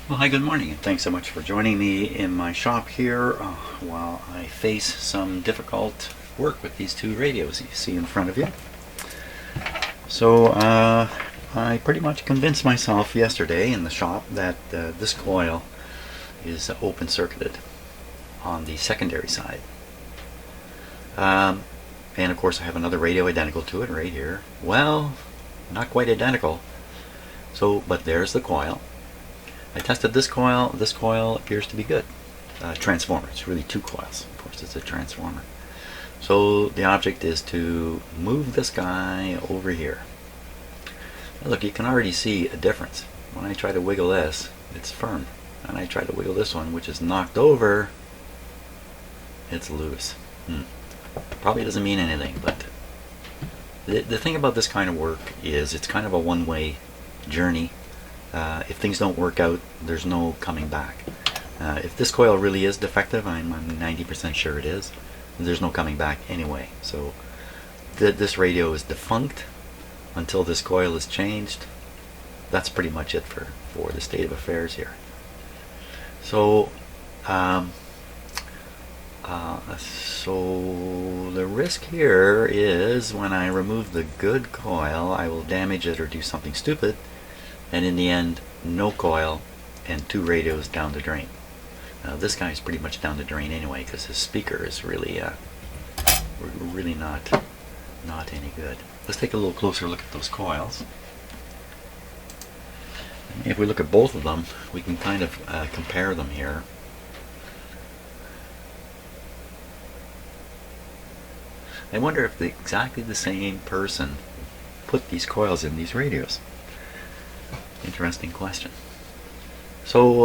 Well, hi, good morning, and thanks so much for joining me in my shop here while I face some difficult work with these two radios you see in front of you. So I pretty much convinced myself yesterday in the shop that this coil is open circuited on the secondary side. And of course I have another radio identical to it right here. Well, not quite identical. But there's the coil. I tested this coil. This coil appears to be good. Transformer. It's really two coils. Of course, it's a transformer. So the object is to move this guy over here. Now look, you can already see a difference. When I try to wiggle this, it's firm. And I try to wiggle this one, which is knocked over, it's loose. Probably doesn't mean anything, but the thing about this kind of work is it's kind of a one-way journey. If things don't work out, there's no coming back. If this coil really is defective, I'm 90% sure it is, there's no coming back anyway. So this radio is defunct until this coil is changed. That's pretty much it for the state of affairs here. So so the risk here is when I remove the good coil, I will damage it or do something stupid, and in the end, no coil and two radios down the drain. Now this guy's pretty much down the drain anyway because his speaker is really not any good. Let's take a little closer look at those coils. If we look at both of them, we can kind of compare them here. I wonder if exactly the same person put these coils in these radios. Interesting question. So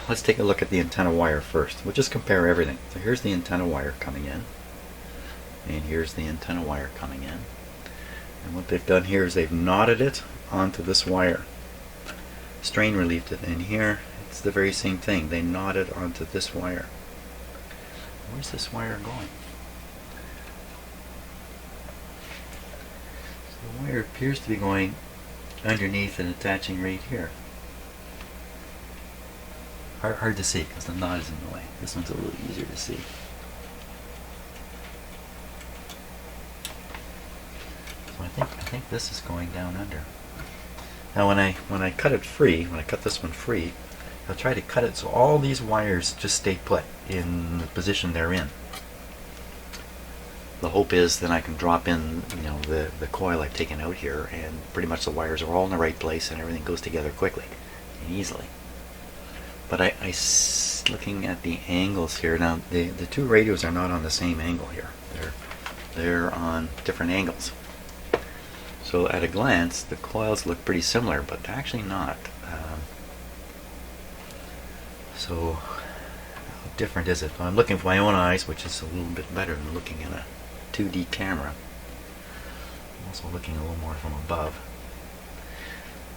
let's take a look at the antenna wire first. We'll just compare everything. So here's the antenna wire coming in, and here's the antenna wire coming in. And what they've done here is they've knotted it onto this wire. Strain relieved it, and here it's the very same thing. They knotted onto this wire. Where's this wire going? So the wire appears to be going underneath and attaching right here. Hard to see because the knot is in the way. This one's a little easier to see. So I think this is going down under. Now when I cut it free, when I cut this one free, I'll try to cut it so all these wires just stay put in the position they're in. The hope is then I can drop in, the coil I've taken out here, and pretty much the wires are all in the right place and everything goes together quickly and easily. But looking at the angles here, now the two radios are not on the same angle here. They're on different angles. So at a glance, the coils look pretty similar, but they're actually not. So how different is it? Well, I'm looking with my own eyes, which is a little bit better than looking at a 2D camera. I'm also looking a little more from above.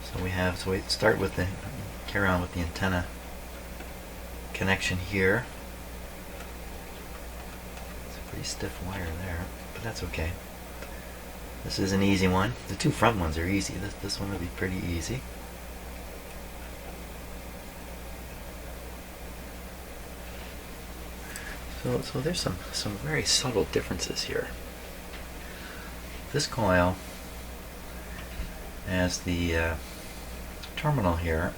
So we start with carry on with the antenna connection here. It's a pretty stiff wire there, but that's okay. This is an easy one. The two front ones are easy. This one will be pretty easy. So there's some very subtle differences here. This coil has the terminal here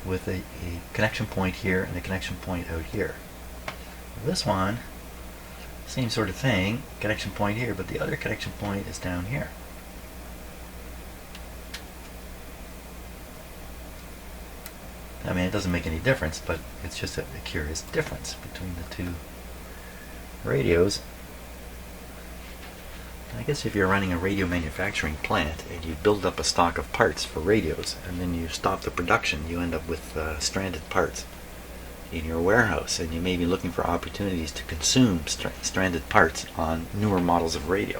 with a connection point here and a connection point out here. This one, same sort of thing, connection point here, but the other connection point is down here. I mean, it doesn't make any difference, but it's just a curious difference between the two radios. I guess if you're running a radio manufacturing plant and you build up a stock of parts for radios and then you stop the production, you end up with stranded parts in your warehouse, and you may be looking for opportunities to consume stranded parts on newer models of radio.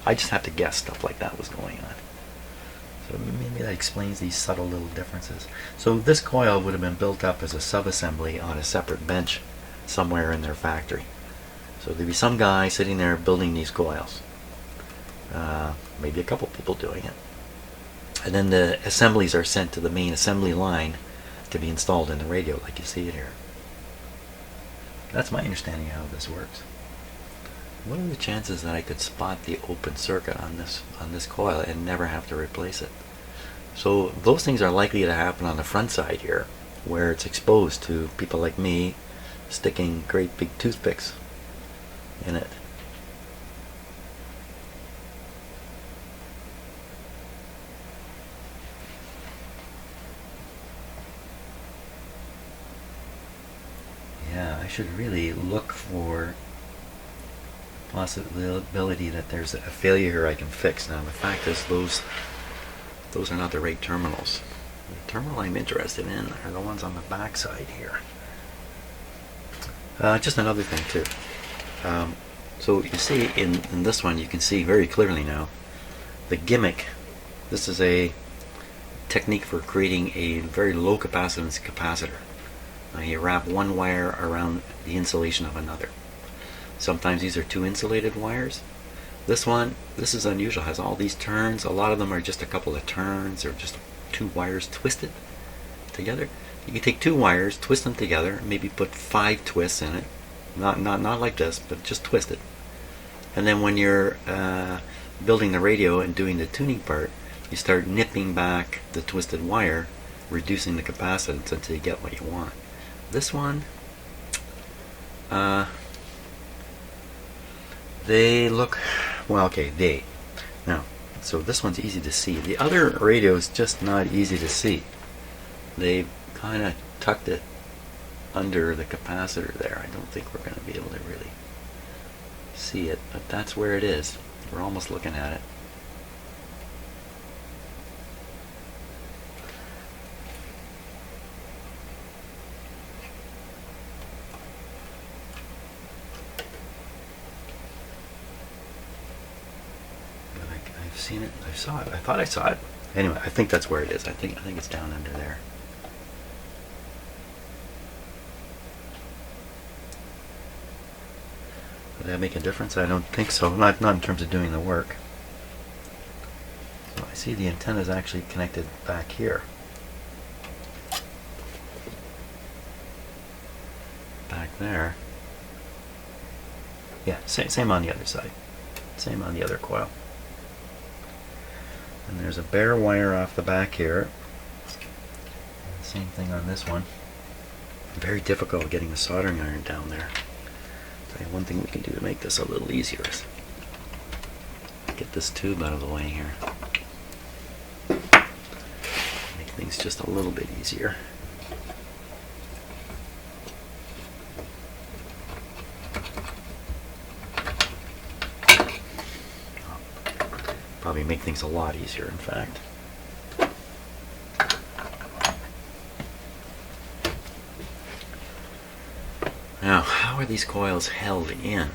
I just have to guess stuff like that was going on. So maybe that explains these subtle little differences. So this coil would have been built up as a sub-assembly on a separate bench somewhere in their factory. So there'd be some guy sitting there building these coils. Maybe a couple people doing it. And then the assemblies are sent to the main assembly line to be installed in the radio like you see it here. That's my understanding of how this works. What are the chances that I could spot the open circuit on this coil and never have to replace it? So those things are likely to happen on the front side here, where it's exposed to people like me sticking great big toothpicks in it. Yeah, I should really look for possibility that there's a failure here I can fix. Now the fact is those are not the right terminals. The terminal I'm interested in are the ones on the back side here. Just another thing too. So you see in this one, you can see very clearly now the gimmick. This is a technique for creating a very low capacitance capacitor. You wrap one wire around the insulation of another. Sometimes these are two insulated wires. This is unusual, has all these turns. A lot of them are just a couple of turns or just two wires twisted together. You can take two wires, twist them together, maybe put 5 twists in it. Not like this, but just twist it. And then when you're building the radio and doing the tuning part, you start nipping back the twisted wire, reducing the capacitance until you get what you want. This one, they look, well, okay, now, so this one's easy to see. The other radio is just not easy to see. They've kind of tucked it under the capacitor there. I don't think we're going to be able to really see it, but that's where it is. We're almost looking at it. Seen it. I saw it. I thought I saw it. Anyway, I think that's where it is. I think it's down under there. Would that make a difference? I don't think so. Not in terms of doing the work. So I see the antenna is actually connected back here. Back there. Yeah, same on the other side. Same on the other coil. And there's a bare wire off the back here. Same thing on this one. Very difficult getting the soldering iron down there. Okay, one thing we can do to make this a little easier is get this tube out of the way here. Make things just a little bit easier. Probably make things a lot easier, in fact. Now, how are these coils held in?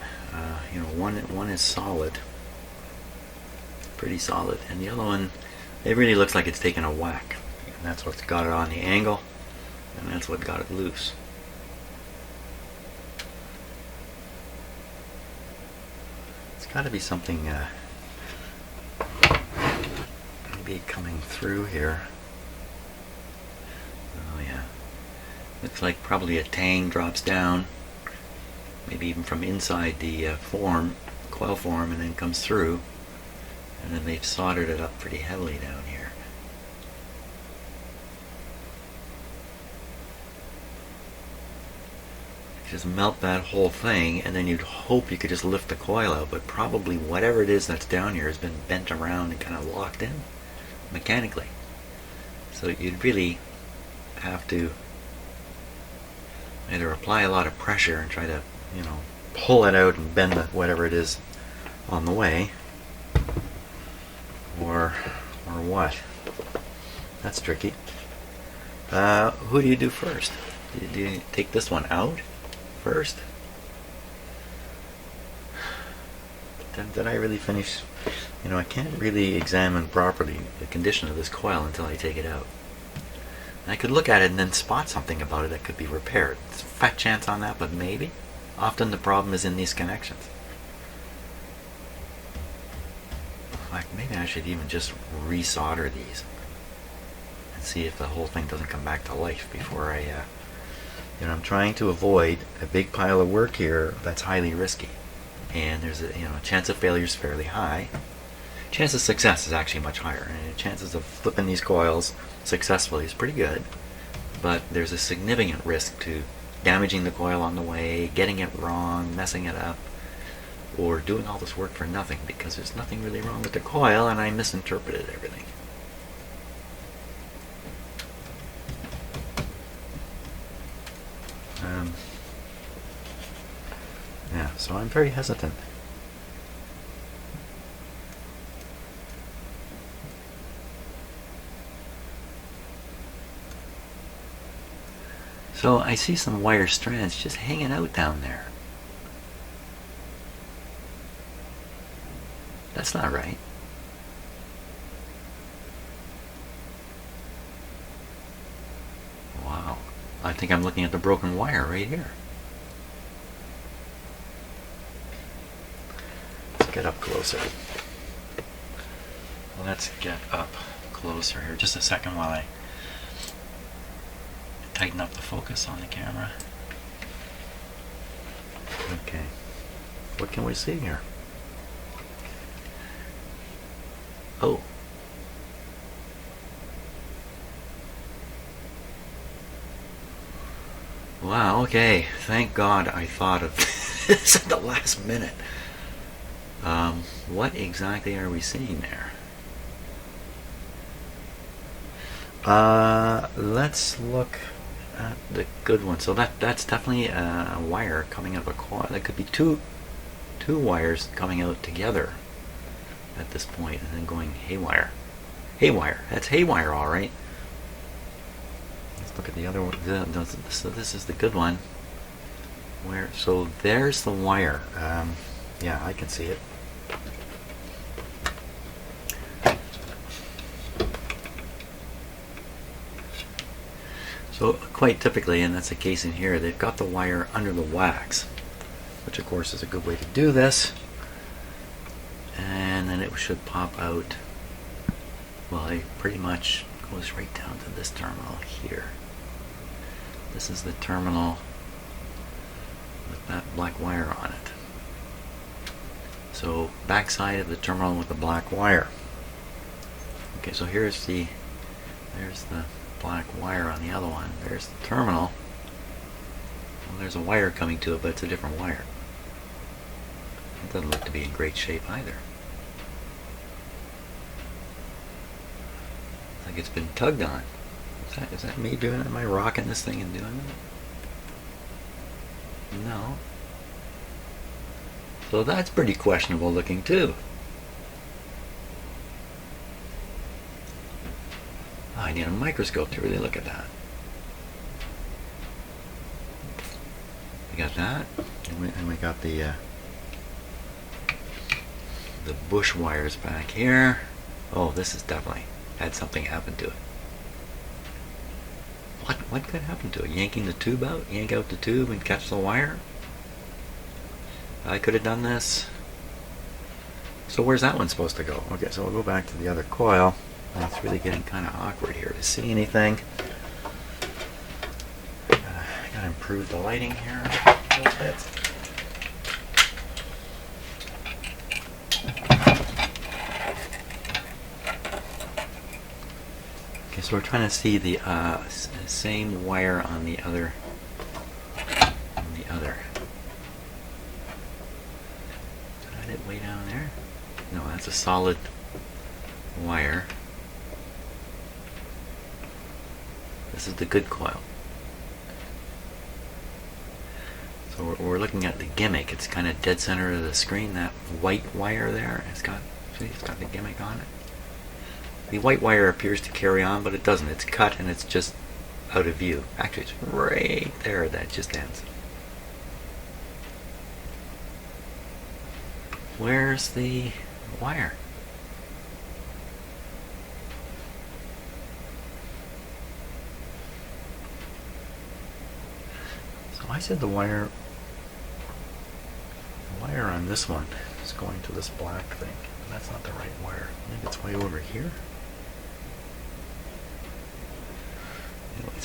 One is solid, pretty solid, and the other one, it really looks like it's taken a whack. And that's what's got it on the angle, and that's what got it loose. It's got to be something maybe coming through here. Oh yeah, looks like probably a tang drops down, maybe even from inside the coil form, and then comes through, and then they've soldered it up pretty heavily down here. Just melt that whole thing, and then you'd hope you could just lift the coil out, but probably whatever it is that's down here has been bent around and kind of locked in mechanically. So you'd really have to either apply a lot of pressure and try to, pull it out and bend whatever it is on the way, or what. That's tricky. Who do you do first? Do you take this one out first? Did I really finish? I can't really examine properly the condition of this coil until I take it out. And I could look at it and then spot something about it that could be repaired. There's a fat chance on that, but maybe. Often the problem is in these connections. In fact, maybe I should even just resolder these and see if the whole thing doesn't come back to life before I, I'm trying to avoid a big pile of work here that's highly risky. And there's a, chance of failure is fairly high. Chance of success is actually much higher. And chances of flipping these coils successfully is pretty good. But there's a significant risk to damaging the coil on the way, getting it wrong, messing it up, or doing all this work for nothing because there's nothing really wrong with the coil and I misinterpreted everything. Yeah, so I'm very hesitant. So I see some wire strands just hanging out down there. That's not right. Wow. I think I'm looking at the broken wire right here. Let's get up closer. Let's get up closer here. Just a second while I tighten up the focus on the camera. Okay. What can we see here? Oh. Wow, okay. Thank God I thought of this at the last minute. What exactly are we seeing there? Let's look at the good one. So that's definitely a wire coming out of a coil. That could be two wires coming out together at this point and then going haywire. That's haywire, all right. Let's look at the other one. So this is the good one. So there's the wire. Yeah, I can see it. So quite typically, and that's the case in here, they've got the wire under the wax, which of course is a good way to do this. And then it should pop out. Well, it pretty much goes right down to this terminal here. This is the terminal with that black wire on it. So backside of the terminal with the black wire. Okay, so there's the black wire on the other one. There's the terminal. Well, there's a wire coming to it, but it's a different wire. It doesn't look to be in great shape either. It's like it's been tugged on. Is that me doing it? Am I rocking this thing and doing it? No. So that's pretty questionable looking too. Oh, I need a microscope to really look at that. We got that, and we got the bush wires back here. Oh, this is definitely had something happen to it. What could happen to it? Yanking the tube out? Yank out the tube and catch the wire? I could have done this. So where's that one supposed to go? Okay, so we'll go back to the other coil. It's really getting kind of awkward here to see anything. I gotta improve the lighting here a little bit. Okay, so we're trying to see the same wire on the other. Did I it way down there? No, that's a solid wire. This is the good coil. So we're looking at the gimmick. It's kind of dead center of the screen. That white wire there, it's got the gimmick on it. The white wire appears to carry on, but it doesn't. It's cut and it's just out of view. Actually, it's right there that just ends. Where's the wire? So I said the wire on this one is going to this black thing. That's not the right wire. I think it's way over here.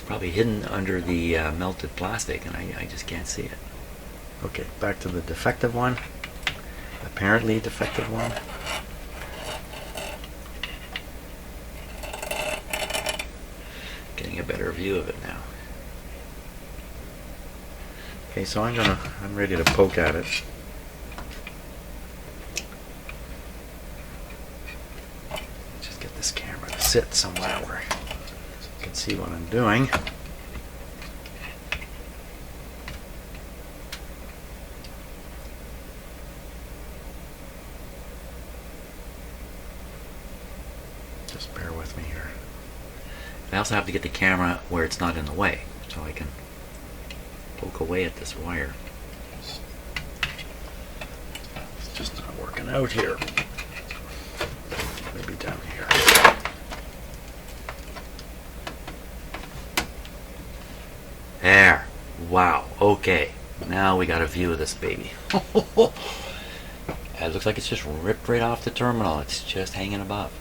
probably hidden under the melted plastic, and I just can't see it. Okay, back to the defective one. Apparently defective one. Getting a better view of it now. Okay, so I'm ready to poke at it. Just get this camera to sit somewhere where you can see what I'm doing. Just bear with me here. I also have to get the camera where it's not in the way, so I can poke away at this wire. It's just not working out here. Maybe down here. There. Wow. Okay. Now we got a view of this baby. It looks like it's just ripped right off the terminal. It's just hanging above.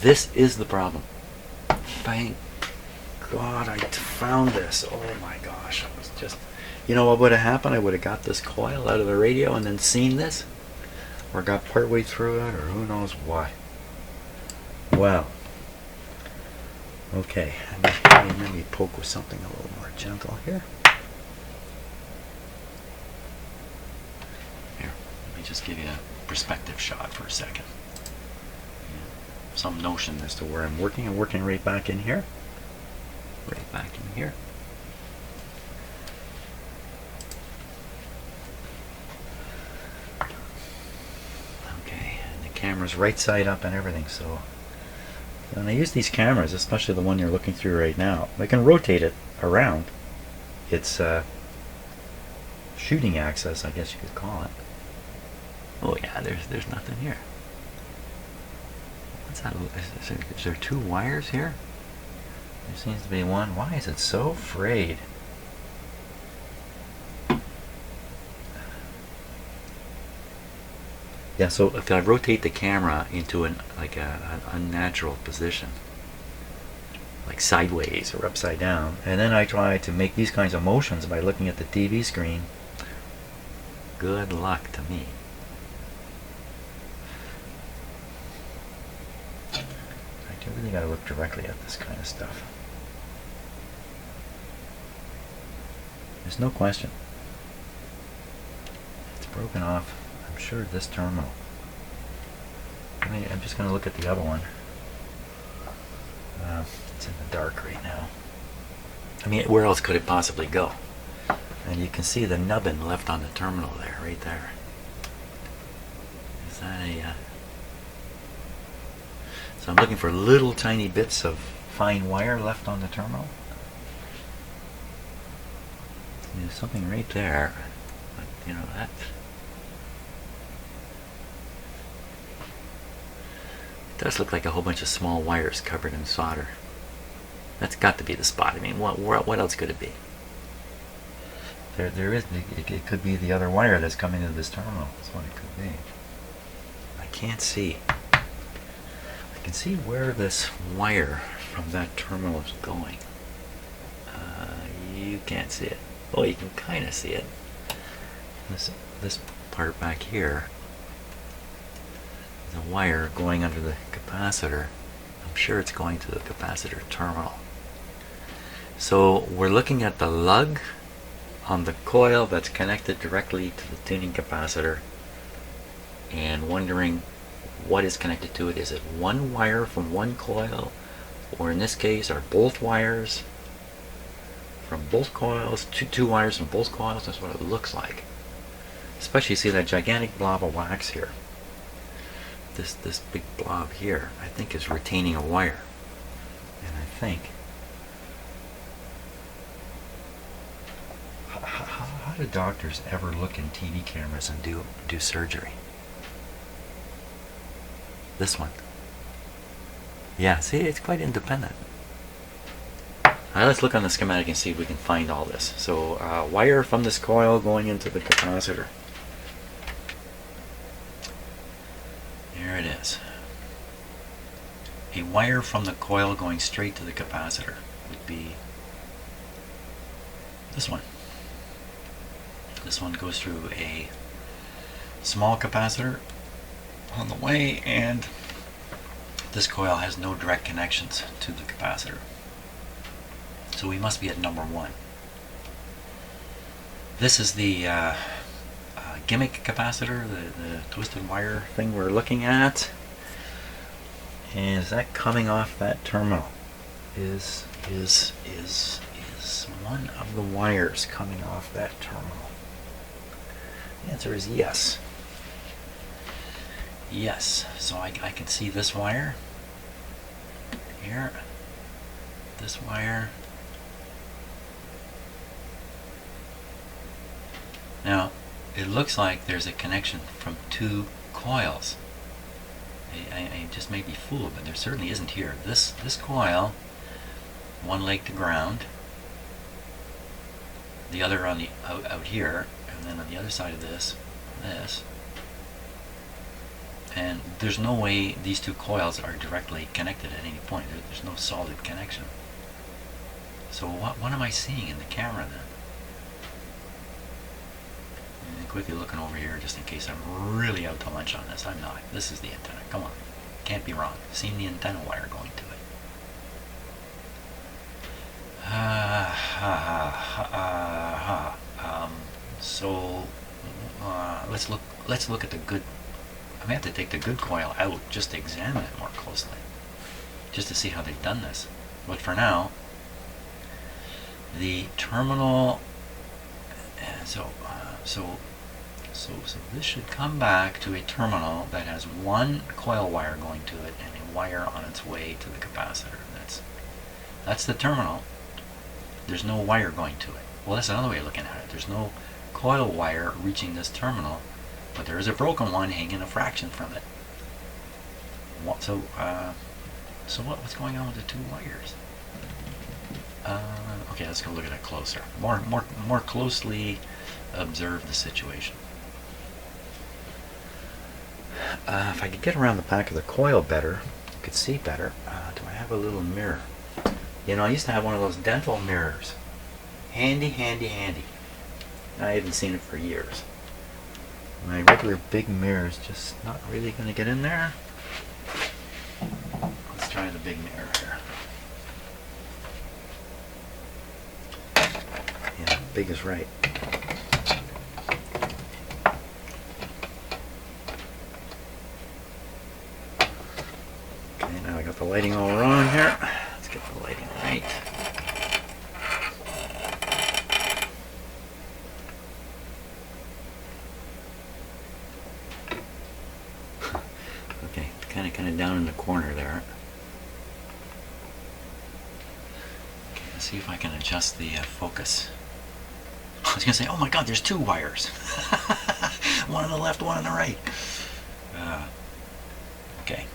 This is the problem. Thank God I found this. Oh my gosh. I was just, you know what would have happened? I would have got this coil out of the radio and then seen this, or got partway through it, or who knows what. Wow. Okay, let me poke with something a little more gentle here. Here, let me just give you a perspective shot for a second. Some notion as to where I'm working. I'm working right back in here. Right back in here. Okay, and the camera's right side up and everything, so when I use these cameras, especially the one you're looking through right now, I can rotate it around its shooting axis, I guess you could call it. Oh yeah, there's nothing here. What's that? Is there two wires here? There seems to be one. Why is it so frayed? Yeah, so if I rotate the camera into an unnatural position, like sideways or upside down, and then I try to make these kinds of motions by looking at the TV screen, good luck to me. I really got to look directly at this kind of stuff. There's no question. It's broken off, I'm sure, this terminal. I'm just going to look at the other one. It's in the dark right now. I mean, where else could it possibly go? And you can see the nubbin left on the terminal there, right there. Is that a... So I'm looking for little tiny bits of fine wire left on the terminal. There's something right there, but you know, that does look like a whole bunch of small wires covered in solder. That's got to be the spot. I mean, what else could it be? There is. It could be the other wire that's coming into this terminal. That's what it could be. I can't see. I can see where this wire from that terminal is going. You can't see it. Oh, you can kind of see it. This part back here, the wire going under the capacitor. I'm sure it's going to the capacitor terminal. So we're looking at the lug on the coil that's connected directly to the tuning capacitor and wondering what is connected to it. Is it one wire from one coil, or in this case are both wires from both coils, two wires from both coils? That's what it looks like. Especially, you see that gigantic blob of wax here. This big blob here, I think, is retaining a wire. And I think, how do doctors ever look in TV cameras and do surgery? This one. Yeah, see, it's quite independent. Now let's look on the schematic and see if we can find all this. So, wire from this coil going into the capacitor. There it is. A wire from the coil going straight to the capacitor. would be this one. This one goes through a small capacitor on the way, and this coil has no direct connections to the capacitor. So we must be at number 1. This is the gimmick capacitor, the twisted wire thing we're looking at. And is that coming off that terminal? Is one of the wires coming off that terminal? The answer is yes. Yes. So I can see this wire here, this wire. Now, it looks like there's a connection from 2 coils. I just may be fooled, but there certainly isn't here. This coil, one leg to ground, the other on the out here, and then on the other side of this, and there's no way these 2 coils are directly connected at any point. There's no solid connection. So what am I seeing in the camera then? And quickly looking over here just in case I'm really out to lunch on this. I'm not. This is the antenna. Come on. Can't be wrong. I've seen the antenna wire going to it. So let's look at the good. I may have to take the good coil out just to examine it more closely, just to see how they've done this. But for now, the terminal. So this should come back to a terminal that has 1 coil wire going to it and a wire on its way to the capacitor. That's the terminal. There's no wire going to it. Well, that's another way of looking at it. There's no coil wire reaching this terminal, but there is a broken one hanging a fraction from it. So what's going on with the 2 wires? Okay, let's go look at it closer. More closely observe the situation. If I could get around the back of the coil better, you could see better. Do I have a little mirror? You know, I used to have one of those dental mirrors. Handy. I haven't seen it for years. My regular big mirror is just not really going to get in there. Let's try the big mirror here. Yeah, big is right. Okay, now I got the lighting all wrong here. Let's get the lighting right. Okay, kind of down in the corner there. Okay, let's see if I can adjust the focus. I was going to say, oh my god, there's 2 wires. One on the left, one on the right. Okay.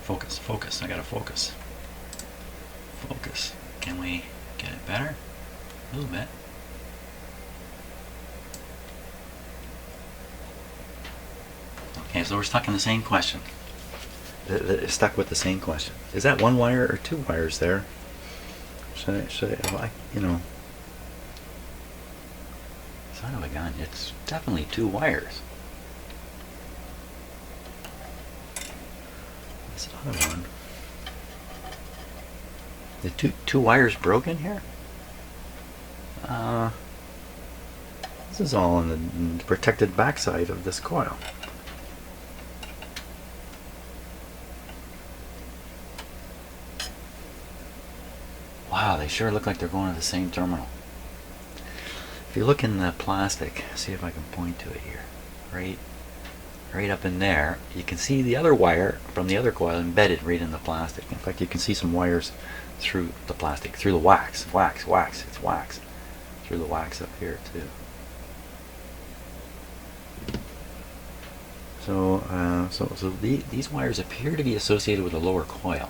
Focus. I got to focus. Focus. Can we get it better? A little bit. Okay, so we're stuck in the same question. Stuck with the same question. Is that 1 wire or 2 wires there? Should I, you know, son of a gun, it's definitely 2 wires. This other one. The two wires broken here? This is all on the protected backside of this coil. Wow, they sure look like they're going to the same terminal. If you look in the plastic, see if I can point to it here. Right up in there, you can see the other wire from the other coil embedded right in the plastic. In fact, you can see some wires through the plastic, through the wax. It's wax. Through the wax up here too. So these wires appear to be associated with a lower coil.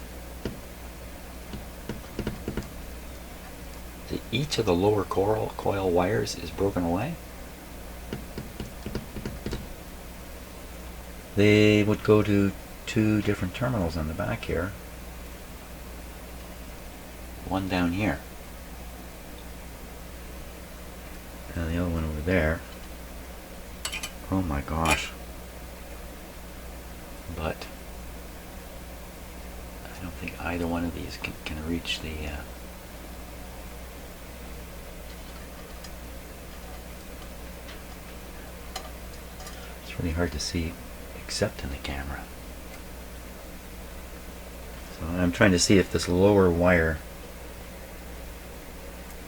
Each of the lower coil wires is broken away. They would go to 2 different terminals on the back here. one down here. And the other one over there. Oh my gosh. But I don't think either one of these can reach the it's really hard to see except in the camera. So I'm trying to see if this lower wire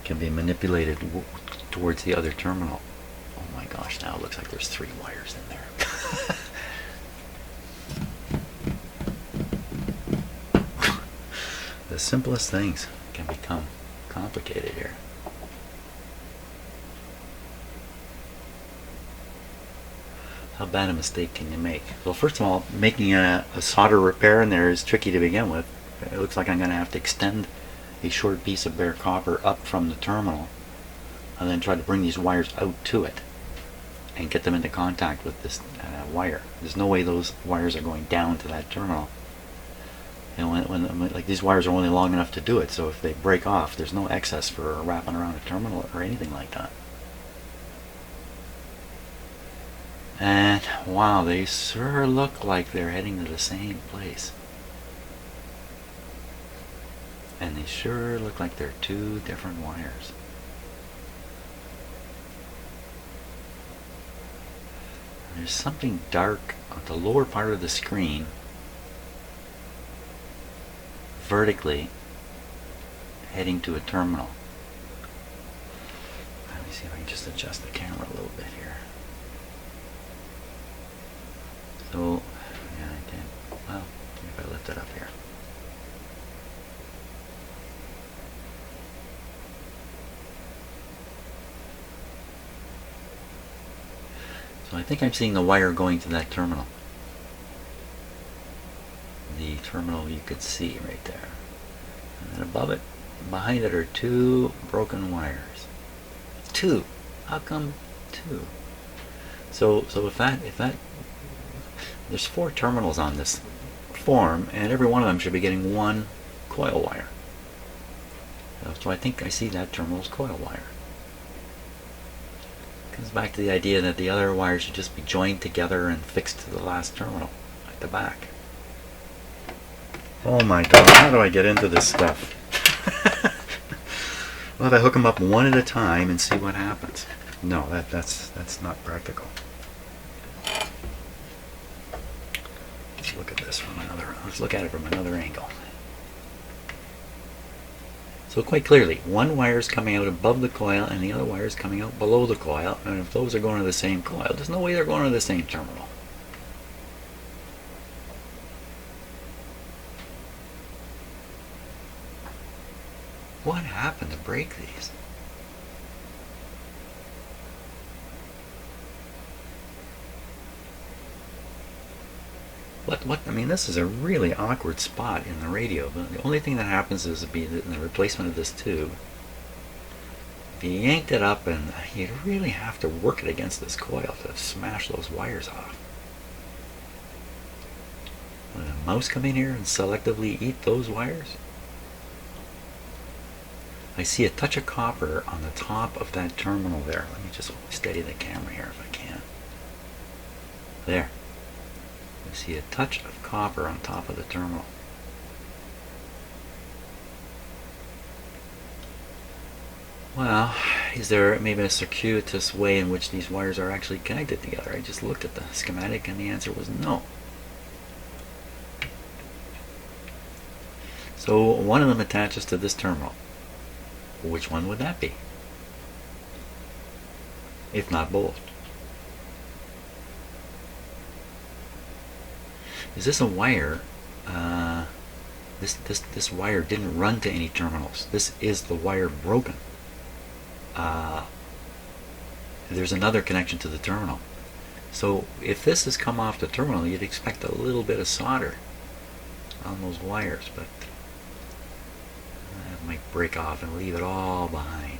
can be manipulated towards the other terminal. Oh my gosh, now it looks like there's 3 wires in there. The simplest things can become complicated here. How bad a mistake can you make? Well, first of all, making a solder repair in there is tricky to begin with. It looks like I'm going to have to extend a short piece of bare copper up from the terminal and then try to bring these wires out to it and get them into contact with this wire. There's no way those wires are going down to that terminal. And when like these wires are only long enough to do it, so if they break off, there's no excess for wrapping around a terminal or anything like that. And wow, they sure look like they're heading to the same place. And they sure look like they're 2 different wires. There's something dark on the lower part of the screen, vertically, heading to a terminal. Let me see if I can just adjust the camera a little bit here. So, yeah, I can. Well, if I lift it up here. So I think I'm seeing the wire going to that terminal. The terminal you could see right there. And then above it, behind it are 2 broken wires. 2. How come 2? So if that there's 4 terminals on this form, and every one of them should be getting 1 coil wire. So I think I see that terminal's coil wire. Comes back to the idea that the other wires should just be joined together and fixed to the last terminal at the back. Oh my god, how do I get into this stuff? Well, if I hook them up one at a time and see what happens. No, that's not practical. Let's look at this from let's look at it from another angle. So quite clearly, one wire is coming out above the coil and the other wire is coming out below the coil, and if those are going to the same coil, there's no way they're going to the same terminal. What happened to break these? What? I mean, this is a really awkward spot in the radio. But the only thing that happens is in the replacement of this tube. If you yanked it up, and you'd really have to work it against this coil to smash those wires off. Would a mouse come in here and selectively eat those wires? I see a touch of copper on the top of that terminal there. Let me just steady the camera here if I can. There. I see a touch of copper on top of the terminal. Well, is there maybe a circuitous way in which these wires are actually connected together? I just looked at the schematic and the answer was no. So one of them attaches to this terminal. Which one would that be? If not both. Is this a wire? This wire didn't run to any terminals. This is the wire broken. There's another connection to the terminal. So if this has come off the terminal, you'd expect a little bit of solder on those wires, but that might break off and leave it all behind.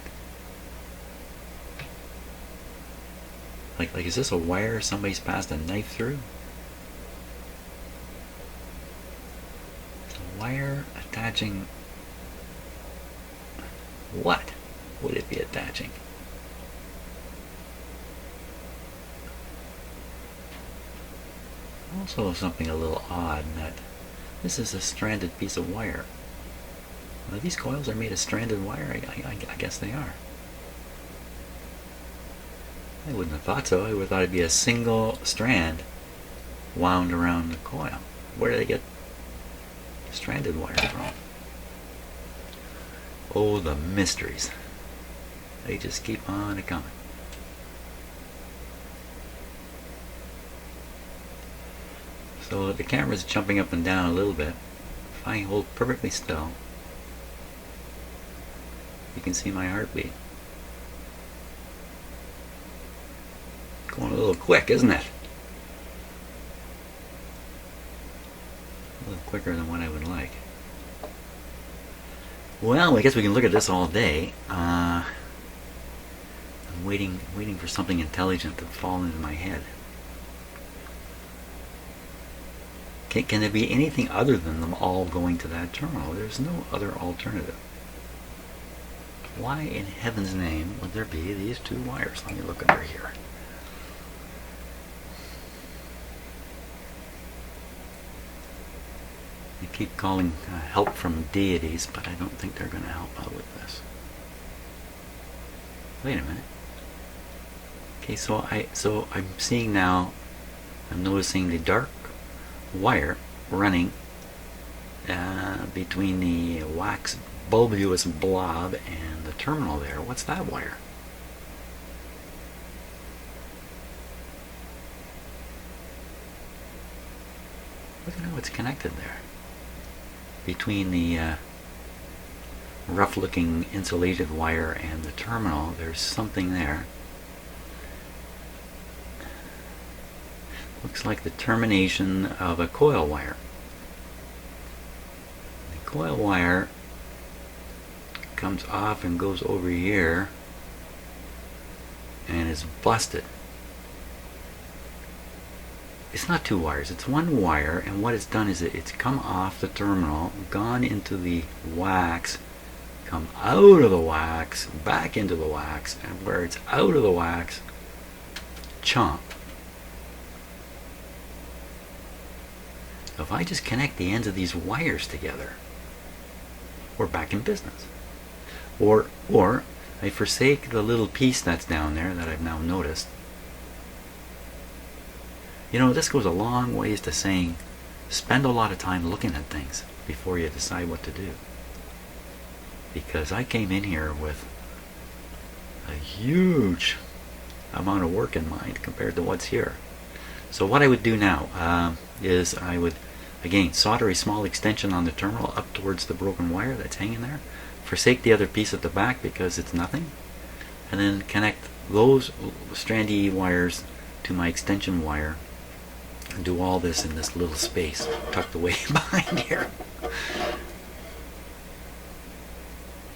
Like is this a wire somebody's passed a knife through? It's a wire attaching what would it be attaching? Also something a little odd in that this is a stranded piece of wire. Well, these coils are made of stranded wire. I guess they are. I wouldn't have thought so. I would have thought it'd be a single strand wound around the coil. Where do they get stranded wire from? Oh, the mysteries. They just keep on coming. So the camera's jumping up and down a little bit. If I hold perfectly still, you can see my heartbeat. Going a little quick, isn't it? A little quicker than what I would like. Well, I guess we can look at this all day. I'm waiting for something intelligent to fall into my head. Can there be anything other than them all going to that terminal? There's no other alternative. Why in heaven's name would there be these two wires? Let me look under here. They keep calling help from deities, but I don't think they're going to help out with this. Wait a minute. Okay, so I'm seeing now, I'm noticing the dark wire running between the wax bulbous blob and the terminal there. What's that wire? Look at how it's connected there. Between the rough looking insulated wire and the terminal, there's something there. Looks like the termination of a coil wire. The coil wire comes off and goes over here and is busted. It's not two wires, it's one wire, and what it's done is it's come off the terminal, gone into the wax, come out of the wax, back into the wax, and where it's out of the wax, chomp. If I just connect the ends of these wires together, we're back in business. Or I forsake the little piece that's down there that I've now noticed. You know, this goes a long ways to saying spend a lot of time looking at things before you decide what to do. Because I came in here with a huge amount of work in mind compared to what's here. So what I would do now is I would again solder a small extension on the terminal up towards the broken wire that's hanging there, forsake the other piece at the back because it's nothing, and then connect those strandy wires to my extension wire and do all this in this little space tucked away behind here.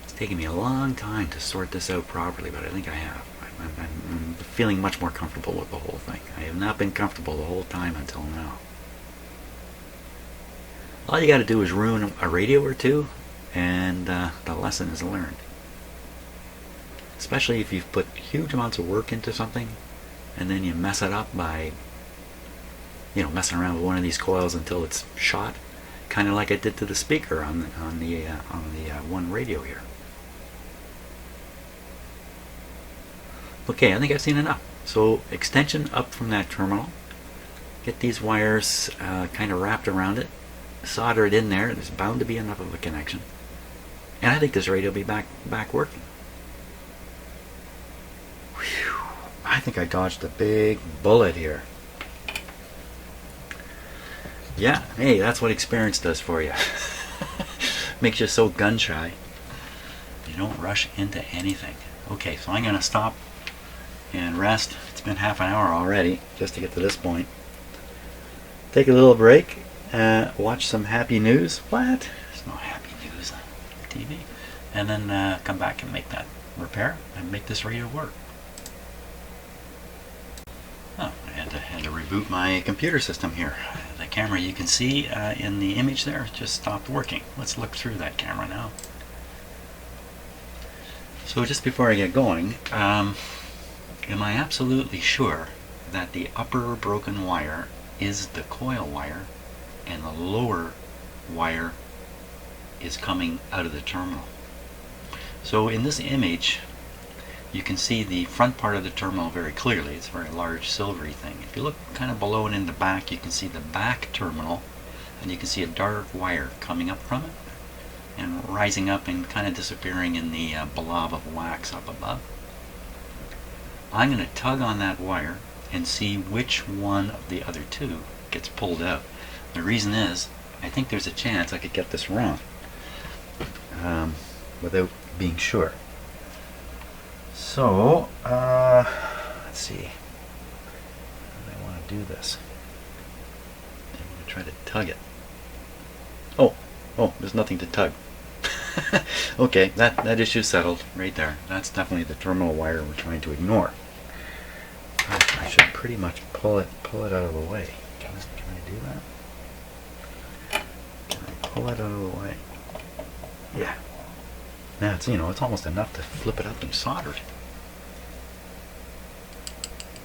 It's taken me a long time to sort this out properly, but I think I have. I'm feeling much more comfortable with the whole thing. I have not been comfortable the whole time until now. All you got to do is ruin a radio or two, and the lesson is learned. Especially if you've put huge amounts of work into something, and then you mess it up by, you know, messing around with one of these coils until it's shot, kind of like I did to the speaker on the one radio here. Okay, I think I've seen enough. So extension up from that terminal, get these wires kind of wrapped around it, solder it in there. There's bound to be enough of a connection, and I think this radio will be back working. Whew. I think I dodged a big bullet here. Yeah, hey, that's what experience does for you. Makes you so gun shy. You don't rush into anything. Okay, so I'm going to stop and rest. It's been half an hour already just to get to this point. Take a little break, watch some happy news. What? There's no happy news on TV. And then come back and make that repair and make this radio work. Oh, I had to reboot my computer system here. The camera you can see in the image there just stopped working. Let's look through that camera now. So just before I get going, am I absolutely sure that the upper broken wire is the coil wire and the lower wire is coming out of the terminal? So in this image you can see the front part of the terminal very clearly. It's a very large silvery thing. If you look kind of below and in the back, you can see the back terminal, and you can see a dark wire coming up from it and rising up and kind of disappearing in the blob of wax up above. I'm going to tug on that wire and see which one of the other two gets pulled out. The reason is, I think there's a chance I could get this wrong without being sure. So, let's see. How do I want to do this? I'm going to try to tug it. Oh, there's nothing to tug. Okay, that issue settled right there. That's definitely the terminal wire we're trying to ignore. I should pretty much pull it out of the way. Can I do that? Can I pull it out of the way? Yeah. Now it's almost enough to flip it up and solder it.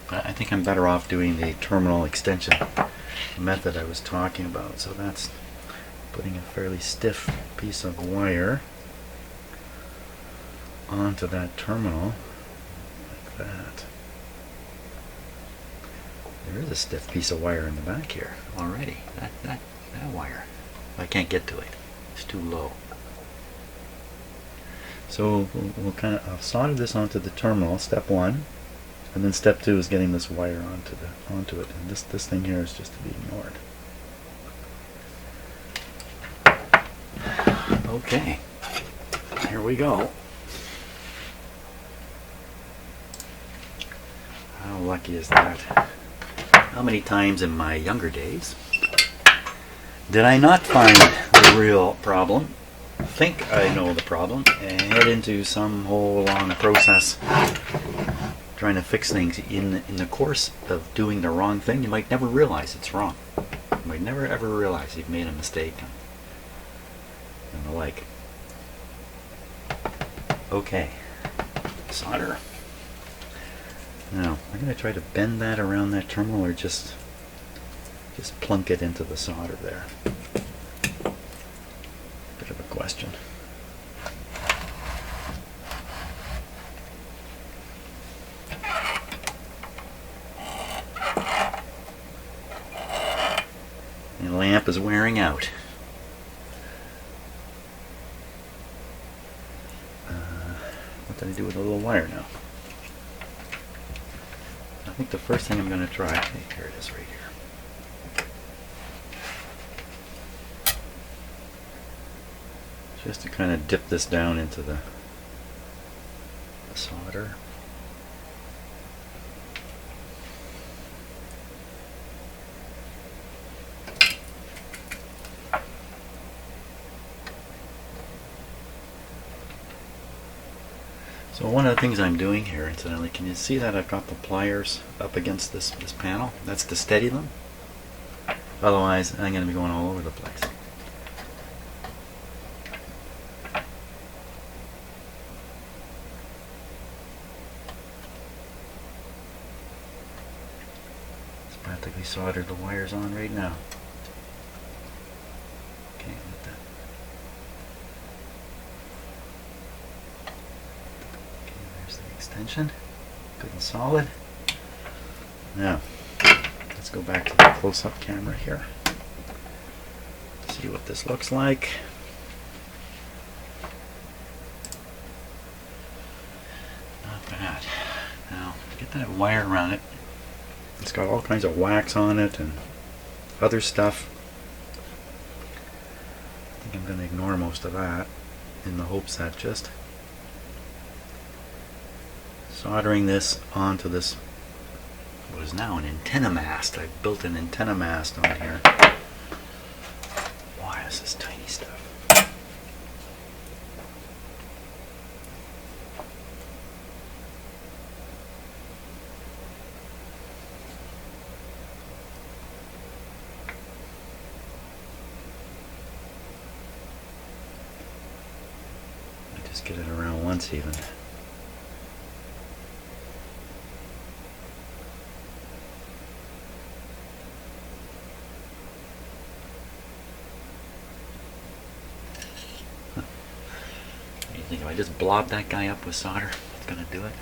But I think I'm better off doing the terminal extension method I was talking about. So that's putting a fairly stiff piece of wire onto that terminal like that. There is a stiff piece of wire in the back here already. That wire. I can't get to it. It's too low. So we'll kind of solder this onto the terminal, step one, and then step two is getting this wire onto it. And this thing here is just to be ignored. Okay, here we go. How lucky is that? How many times in my younger days did I not find the real problem, think I know the problem, and head into some whole long process trying to fix things in the course of doing the wrong thing? You might never realize it's wrong. You might never ever realize you've made a mistake and the like. Okay, solder. Now I'm going to try to bend that around that terminal, or just plunk it into the solder there. Bit of a question. The lamp is wearing out. What did I do with the little wire now? I think the first thing I'm going to try, here it is right here, just to kind of dip this down into the solder. So one of the things I'm doing here, incidentally, can you see that I've got the pliers up against this panel? That's to steady them. Otherwise, I'm going to be going all over the place. It's practically soldered the wires on right now. Okay, let that. Extension, good and solid. Now, let's go back to the close-up camera here. See what this looks like. Not bad. Now, get that wire around it. It's got all kinds of wax on it and other stuff. I think I'm going to ignore most of that in the hopes that just soldering this onto this, what is now an antenna mast. I've built an antenna mast on here. Why is this tiny stuff? Let me just get it around once even. You think if I just blob that guy up with solder, it's going to do it?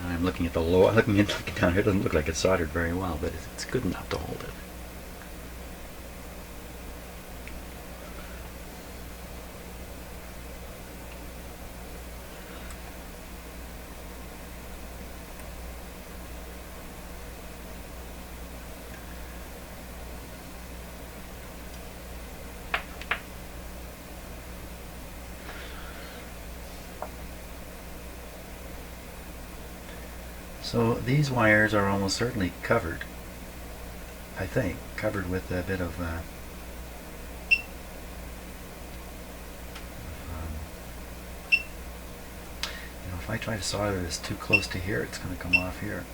I'm looking at the low, looking down here. It doesn't look like it's soldered very well, but it's good enough to hold it. So these wires are almost certainly covered, I think, covered with a bit of if I try to solder this too close to here, it's going to come off here.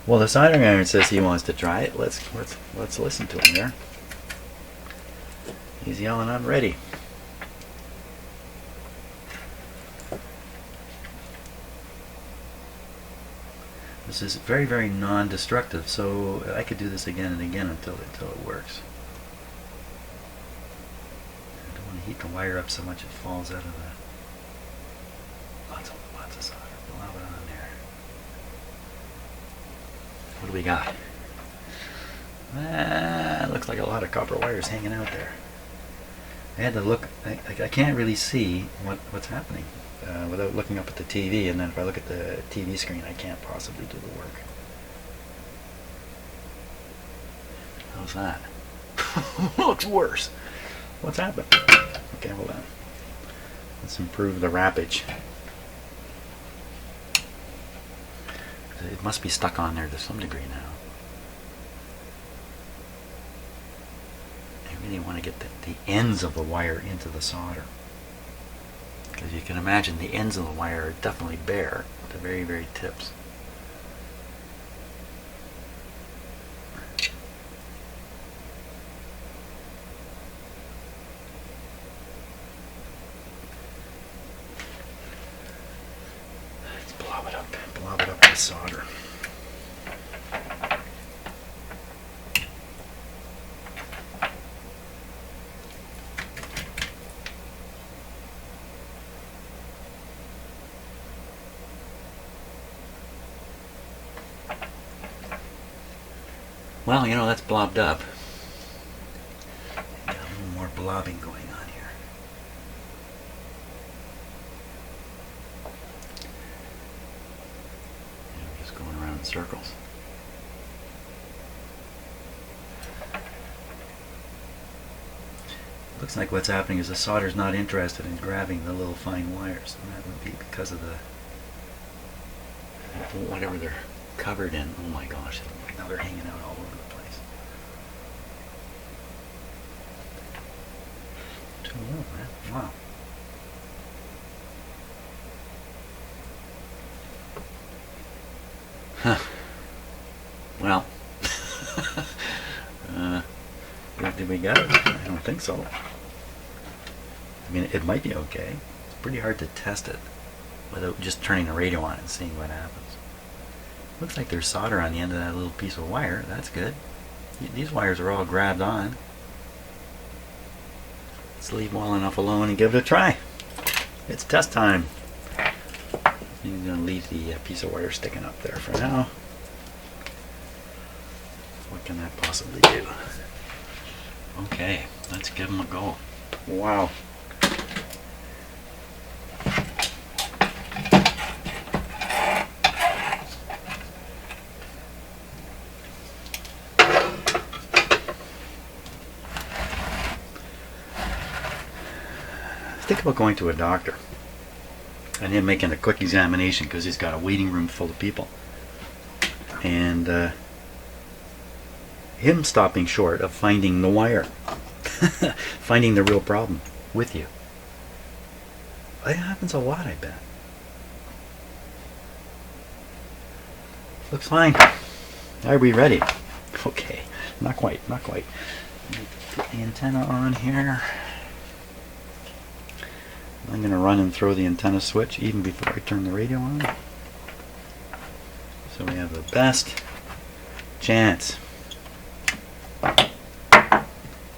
Well, the soldering iron says he wants to try it. Let's listen to him there. He's yelling, "I'm ready." This is very, very non-destructive, so I could do this again and again until it works. I don't want to heat the wire up so much it falls out of the... Lots of solder. Blob it on there. What do we got? Looks like a lot of copper wires hanging out there. I had to look. I can't really see what's happening without looking up at the TV, and then if I look at the TV screen, I can't possibly do the work. How's that? Looks worse. What's happened? Okay, hold on. Let's improve the wrappage. It must be stuck on there to some degree now. I really want to get the ends of the wire into the solder. Because you can imagine the ends of the wire are definitely bare, the very, very tips. Let's blob it up with solder. Well, you know, that's blobbed up. Got a little more blobbing going on here. And we're just going around in circles. Looks like what's happening is the solder's not interested in grabbing the little fine wires, and that would be because of the whatever they're covered in. Oh my gosh, now they're hanging out all over the place. Too low, man. Wow. Huh. Well, did we get it? I don't think so. I mean, it might be okay. It's pretty hard to test it without just turning the radio on and seeing what happens. Looks like there's solder on the end of that little piece of wire. That's good. These wires are all grabbed on. Let's leave well enough alone and give it a try. It's test time. I'm going to leave the piece of wire sticking up there for now. What can that possibly do? Okay, let's give them a go. Wow. Think about going to a doctor and him making a quick examination because he's got a waiting room full of people, and him stopping short of finding the wire, finding the real problem with you. It happens a lot, I bet. Looks fine. Are we ready? Okay, not quite. Let me put the antenna on here. I'm going to run and throw the antenna switch even before I turn the radio on. So we have the best chance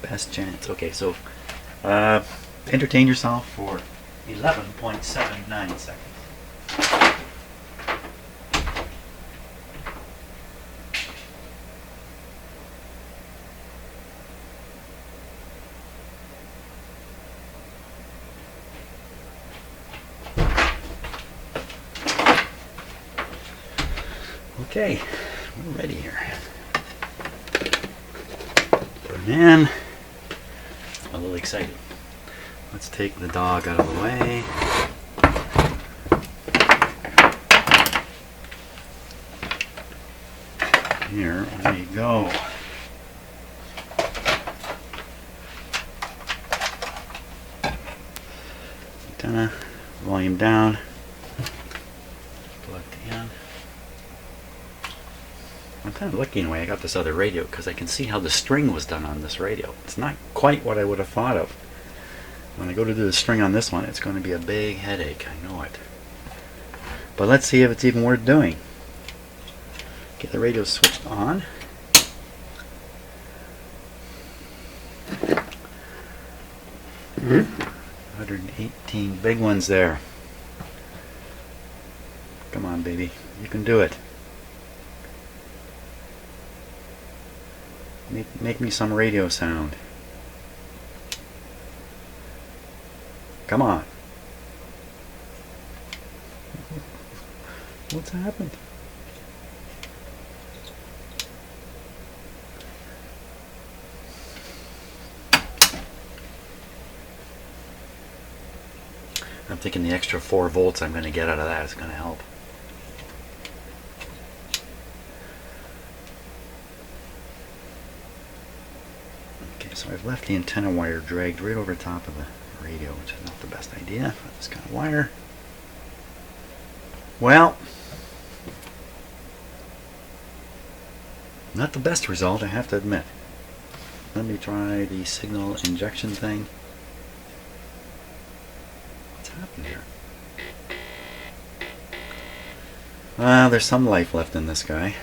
best chance. Okay, so entertain yourself for 11.79 seconds. Okay, we're ready here. Man, I'm a little excited. Let's take the dog out of the way. Here we go. Antenna, volume down. Plugged in. I'm kind of lucky in a way I got this other radio because I can see how the string was done on this radio. It's not quite what I would have thought of. When I go to do the string on this one, it's going to be a big headache. I know it. But let's see if it's even worth doing. Get the radio switched on. Mm-hmm. 118 big ones there. Come on, baby. You can do it. Make me some radio sound. Come on. What's happened? I'm thinking the extra 4 volts I'm going to get out of that is going to help. So I've left the antenna wire dragged right over top of the radio, which is not the best idea. This kind of wire. Well, not the best result, I have to admit. Let me try the signal injection thing. What's happened here? There's some life left in this guy.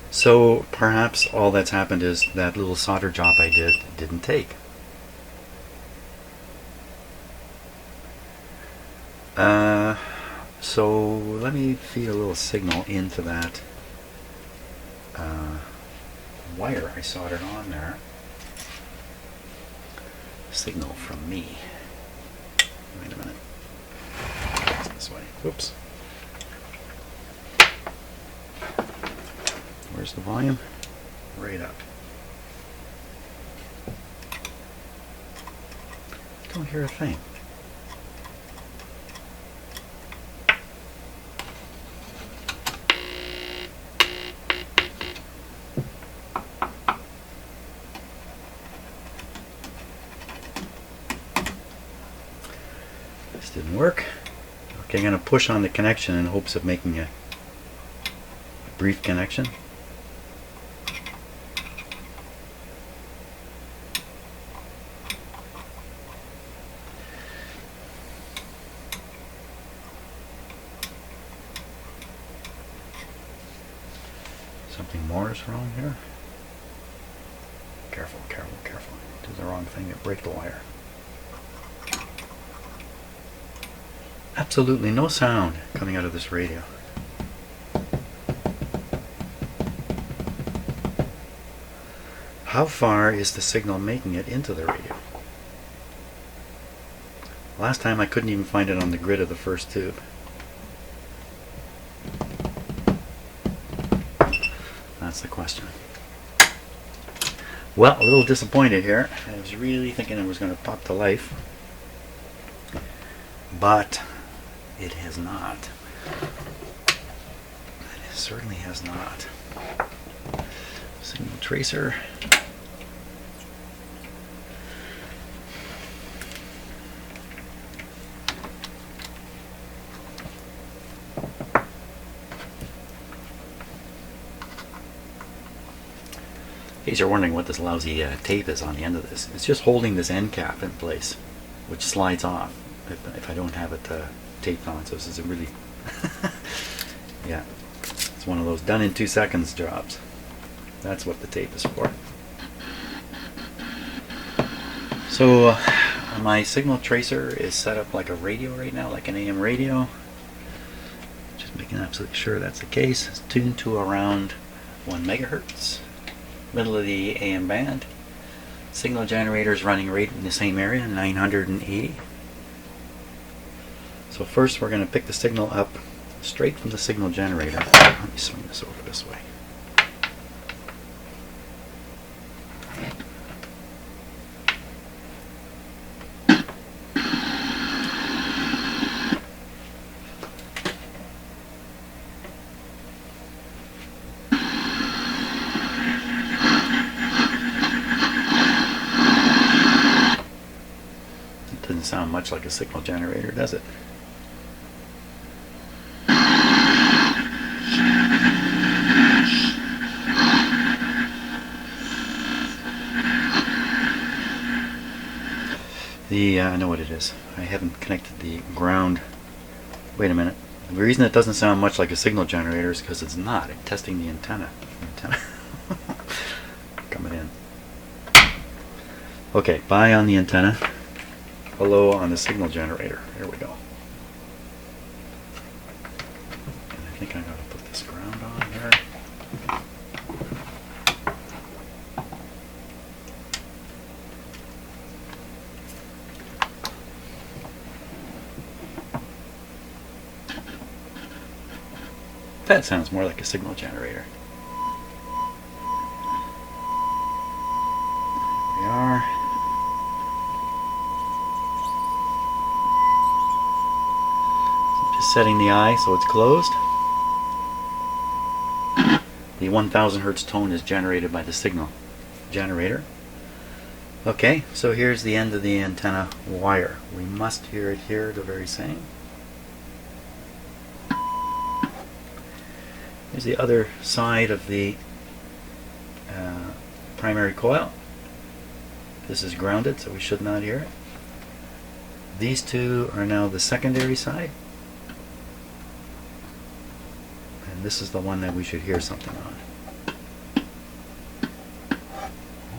So perhaps all that's happened is that little solder job I did didn't take. So let me feed a little signal into that wire I soldered on there. Signal from me. Wait a minute. It's this way. Whoops. Where's the volume? Right up. Don't hear a thing. This didn't work. Okay, I'm going to push on the connection in hopes of making a brief connection. Something more is wrong here. Careful, careful, careful. Do the wrong thing and break the wire. Absolutely no sound coming out of this radio. How far is the signal making it into the radio? Last time I couldn't even find it on the grid of the first tube. That's the question. Well, a little disappointed here. I was really thinking it was going to pop to life, but it has not. It certainly has not. Signal tracer. In case you're wondering what this lousy tape is on the end of this, it's just holding this end cap in place, which slides off if I don't have it taped on. So this is a really Yeah, it's one of those done in 2 seconds jobs. That's what the tape is for. So my signal tracer is set up like a radio right now, like an AM radio. Just making absolutely sure that's the case. It's tuned to around 1 megahertz, middle of the AM band. Signal generator is running right in the same area, 980. So first we're going to pick the signal up straight from the signal generator. Let me swing this over this way. It doesn't sound much like a signal generator, does it? I know what it is. I haven't connected the ground. Wait a minute. The reason it doesn't sound much like a signal generator is because it's not. I'm testing the antenna. Coming in. Okay, bye on the antenna. Hello on the signal generator. Here we go. And I think I gotta put this ground on here. That sounds more like a signal generator. There we are. So just setting the eye so it's closed. The 1000 hertz tone is generated by the signal generator. Okay, so here's the end of the antenna wire. We must hear it here the very same. Here's the other side of the primary coil. This is grounded, so we should not hear it. These two are now the secondary side. And this is the one that we should hear something on.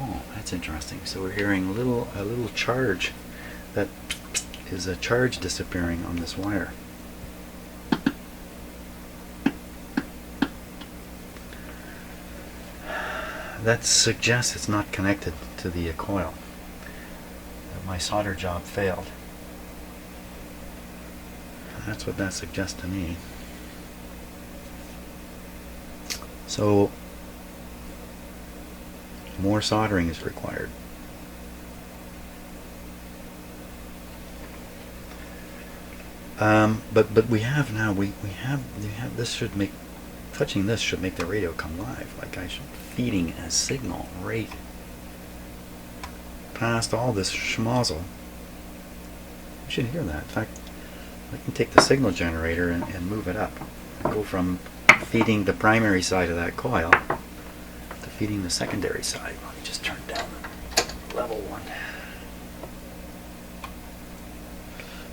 Oh, that's interesting. So we're hearing a little charge. That is a charge disappearing on this wire. That suggests it's not connected to the coil. That my solder job failed. That's what that suggests to me. So more soldering is required. But we have now we have this should make touching this should make the radio come live. Like I should feeding a signal right past all this schmozzle. You should hear that. In fact, I can take the signal generator and move it up. Go from feeding the primary side of that coil to feeding the secondary side. Let me just turn down level one.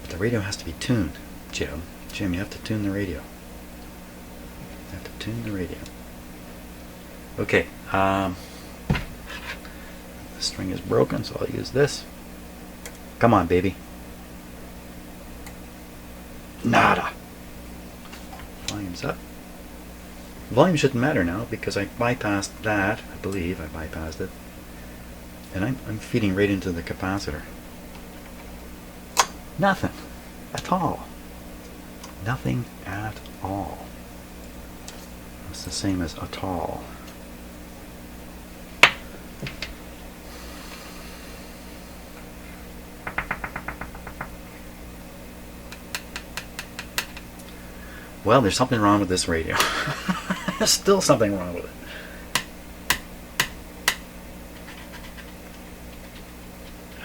But the radio has to be tuned, Jim. Jim, you have to tune the radio. You have to tune the radio. Okay, the string is broken, so I'll use this. Come on, baby. Nada. Volume's up. Volume shouldn't matter now because I bypassed that. I believe I bypassed it. And I'm feeding right into the capacitor. Nothing at all. Nothing at all. It's the same as at all. Well, there's something wrong with this radio. There's still something wrong with it.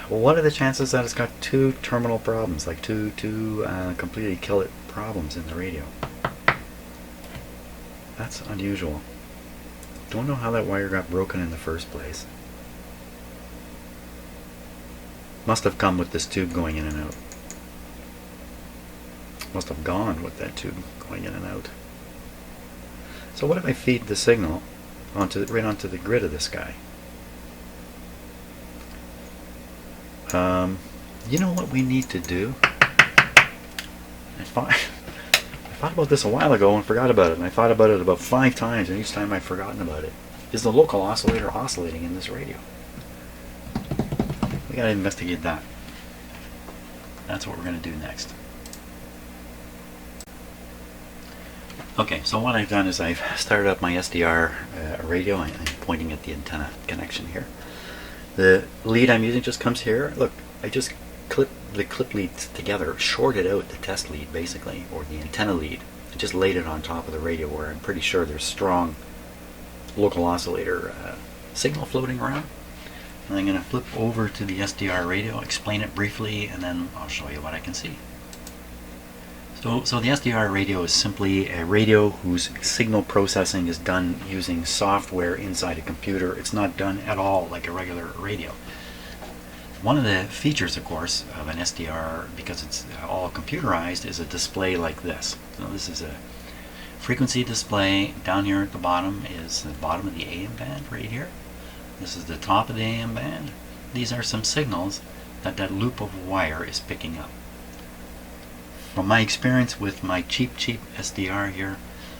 Well, what are the chances that it's got two terminal problems, like two completely kill it problems in the radio? That's unusual. Don't know how that wire got broken in the first place. Must have come with this tube going in and out. Must have gone with that tube going in and out. So what if I feed the signal right onto the grid of this guy? You know what we need to do? I thought about this a while ago and forgot about it, and I thought about it about 5 times, and each time I've forgotten about it. Is the local oscillator oscillating in this radio? We gotta investigate that. That's what we're gonna do next. Okay, so what I've done is I've started up my SDR radio. I'm pointing at the antenna connection here. The lead I'm using just comes here. Look, I just clipped the clip leads together, shorted out the test lead basically, or the antenna lead, and just laid it on top of the radio where I'm pretty sure there's strong local oscillator signal floating around. And I'm going to flip over to the SDR radio, explain it briefly, and then I'll show you what I can see. So the SDR radio is simply a radio whose signal processing is done using software inside a computer. It's not done at all like a regular radio. One of the features, of course, of an SDR, because it's all computerized, is a display like this. So this is a frequency display. Down here at the bottom is the bottom of the AM band right here. This is the top of the AM band. These are some signals that loop of wire is picking up. From my experience with my cheap SDR here,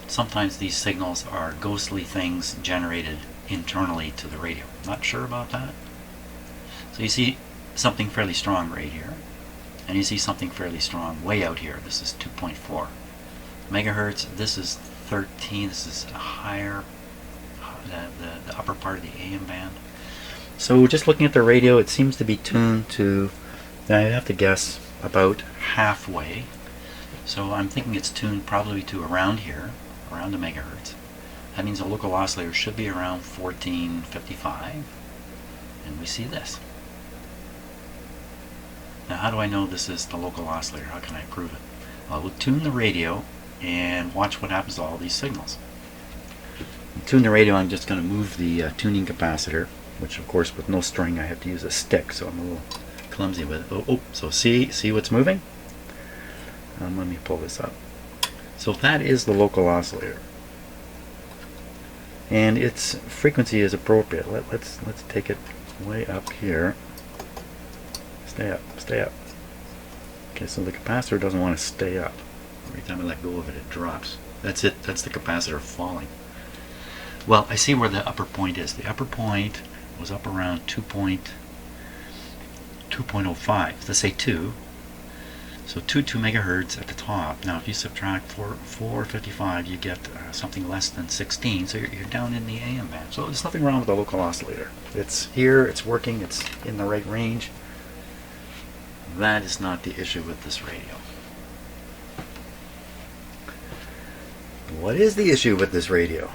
sometimes these signals are ghostly things generated internally to the radio. Not sure about that. So you see something fairly strong right here, and you see something fairly strong way out here. This is 2.4 megahertz. This is 13. This is a higher, the upper part of the AM band. So just looking at the radio, it seems to be tuned to, I have to guess, about halfway. So I'm thinking it's tuned probably to around here, around a megahertz. That means the local oscillator should be around 1455, and we see this. Now how do I know this is the local oscillator? How can I prove it? Well, we'll tune the radio and watch what happens to all these signals. Tune the radio, I'm just going to move the tuning capacitor, which of course with no string I have to use a stick, so I'm a little clumsy with it. So see what's moving? Let me pull this up. So that is the local oscillator, and its frequency is appropriate. Let's take it way up here. Stay up. Okay, so the capacitor doesn't want to stay up. Every time I let go of it, it drops. That's it. That's the capacitor falling. Well, I see where the upper point is. The upper point was up around 2.05. Let's say 2. So 2 megahertz at the top. Now if you subtract 455, you get something less than 16. So you're down in the AM band. So there's nothing wrong with the local oscillator. It's here, it's working, it's in the right range. That is not the issue with this radio. What is the issue with this radio?